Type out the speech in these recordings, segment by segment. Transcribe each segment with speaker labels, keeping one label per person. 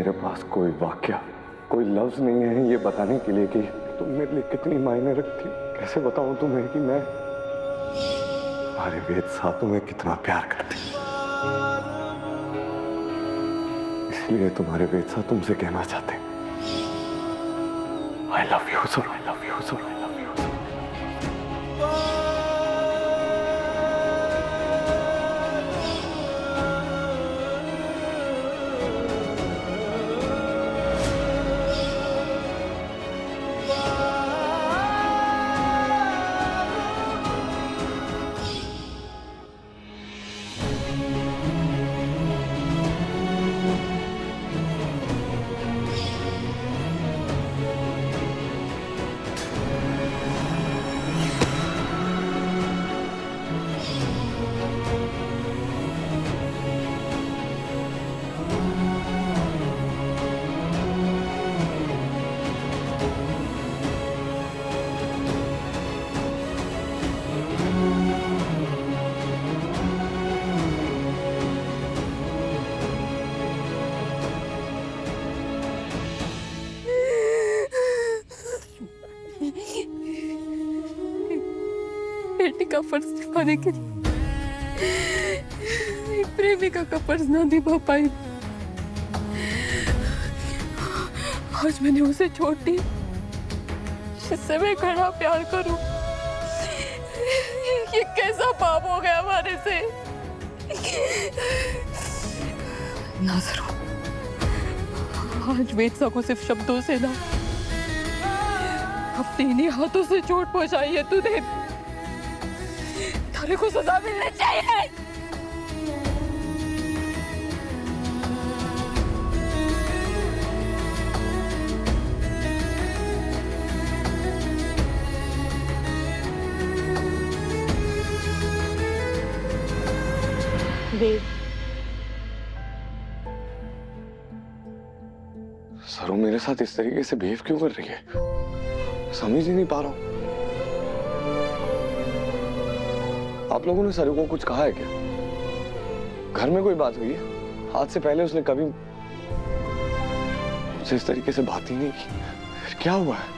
Speaker 1: मेरे पास कोई वाक्य, कोई लफ्ज नहीं है ये बताने के लिए कि तुम मेरे लिए कितनी मायने रखती हो। कैसे बताऊं तुम्हें कि मैं तुम्हारे वेद साथ तुम्हें कितना प्यार करती हूँ। इसलिए तुम्हारे वेद साथ तुमसे कहना चाहते हैं, I love you sir, I love you sir, I love you sir.
Speaker 2: बेटी का फर्ज निभाने के लिए एक प्रेमिका का फर्ज ना निभा पाई। आज मैंने उसे छोड़ दी जिससे मैं घड़ा प्यार करूं। ये कैसा पाप हो गया हमारे से। ना जरूर आज वेदसा को सिर्फ शब्दों से ना अपने इन्हीं हाथों से चोट पहुंचाई है तूने। तेरे को सजा मिलनी चाहिए। वेद,
Speaker 1: सरू मेरे साथ इस तरीके से बिहेव क्यों कर रही है, समझ ही नहीं पा रहा हूं। आप लोगों ने सरू को कुछ कहा है क्या? घर में कोई बात हुई है? आज से पहले उसने कभी मुझसे इस तरीके से बात ही नहीं की। क्या हुआ है?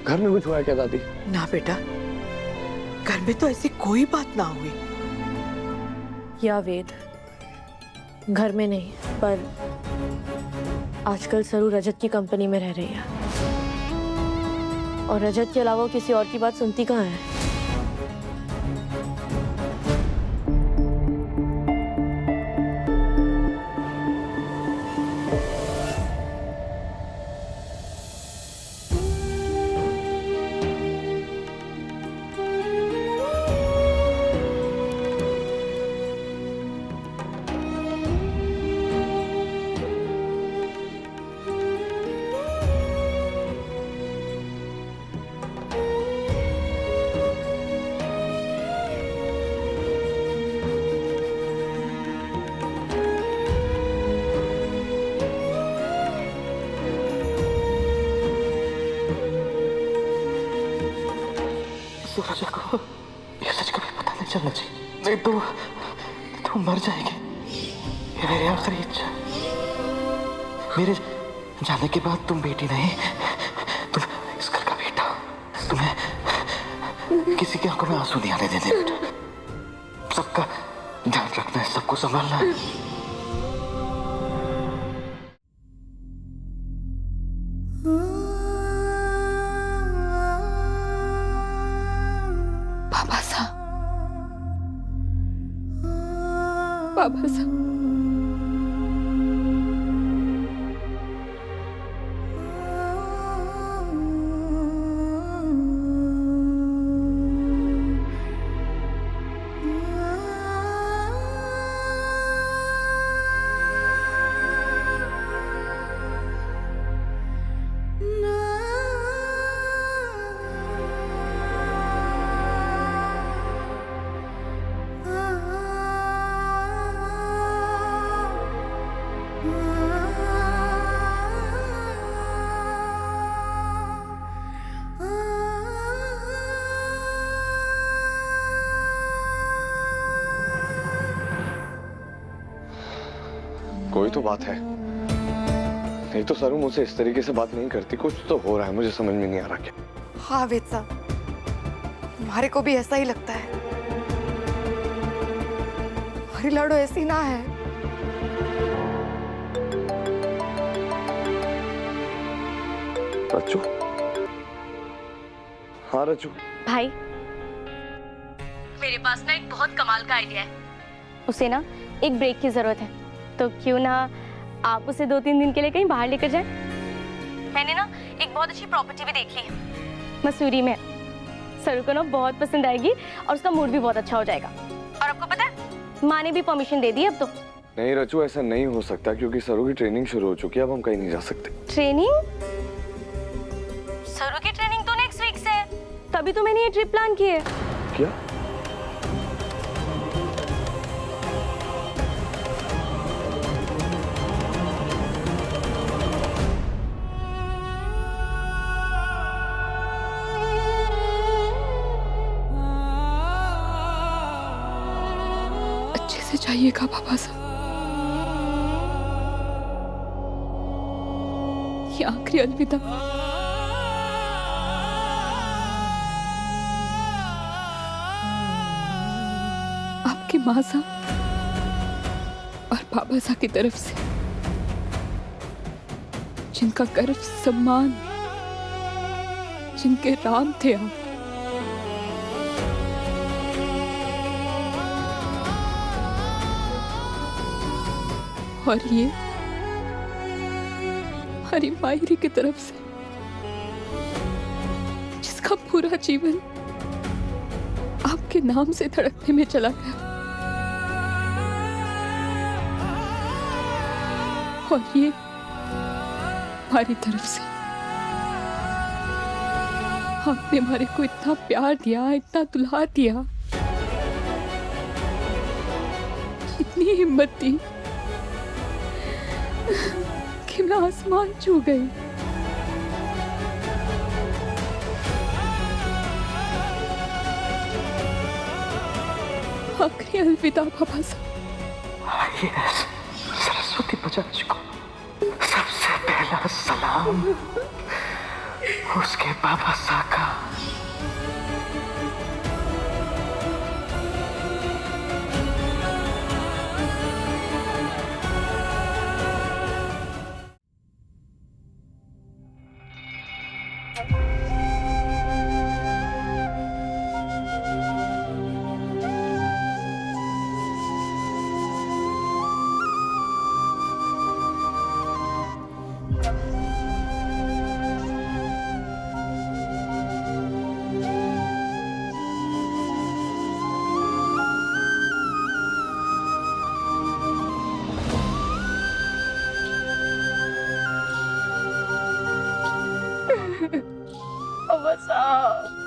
Speaker 1: घर में कुछ हुआ है क्या दादी?
Speaker 3: ना बेटा, घर में तो ऐसी कोई बात ना हुई।
Speaker 2: या वेद, घर में नहीं पर आजकल सरू रजत की कंपनी में रह रही है और रजत के अलावा किसी और की बात सुनती कहाँ है।
Speaker 4: रजत को ये सच कभी पता नहीं चलना चाहिए, नहीं तो तुम मर जाएगी। ये मेरी आखिरी इच्छा। मेरे जाने के बाद तुम बेटी नहीं, तुम इस घर का बेटा। तुम्हें किसी की आंखों में आंसू नहीं आने देने बेटा। सबका ध्यान रखना है, सबको संभालना है।
Speaker 2: बाबा साहब, बाबा साहब,
Speaker 1: कोई तो बात है। नहीं तो सरू मुझसे इस तरीके से बात नहीं करती। कुछ तो हो रहा है, मुझे समझ में नहीं आ रहा क्या।
Speaker 5: हाँ वेद साहब, हमारे को भी ऐसा ही लगता है। हमारी लाडो ऐसी ना है।
Speaker 1: रज्जू, हाँ रज्जू।
Speaker 6: भाई, मेरे पास ना एक बहुत कमाल का आइडिया है। उसे ना एक ब्रेक की जरूरत है, तो क्यों ना आप उसे 2-3 दिन के लिए कहीं बाहर लेकर जाएं? मैंने ना एक बहुत अच्छी प्रॉपर्टी भी देखी है, मसूरी में। सरू को ना बहुत पसंद आएगी और उसका मूड भी बहुत अच्छा हो जाएगा। और आपको पता है, माँ ने भी परमिशन दे दी अब तो।
Speaker 1: नहीं रज्जू, ऐसा नहीं हो सकता क्योंकि सरू की ट्रेनिंग शुरू हो चुकी है। अब हम कहीं नहीं जा सकते।
Speaker 6: ट्रेनिंग? सरू की ट्रेनिंग तो नेक्स्ट वीक से है, तभी तो मैंने ये ट्रिप प्लान की है।
Speaker 1: क्या?
Speaker 5: अच्छे से जाइएगा बाबा साहब। ये आखिरी अलविदा। आपकी माँ साहब और बाबा साहब की तरफ से, जिनका गर्व सम्मान, जिनके राम थे आप। और ये हमारी मायरी की तरफ से, जिसका पूरा जीवन आपके नाम से धड़कने में चला गया। और ये हमारी तरफ से, आपने हमारे को इतना प्यार दिया, इतना दुलार दिया, इतनी हिम्मत दी कि मैं आसमान छू गई। आखिरी अलविदा बाबा साहब।
Speaker 4: यस, सरस्वती बजाज को सबसे पहला सलाम उसके बाबा साहब का।
Speaker 6: बाबा साहब,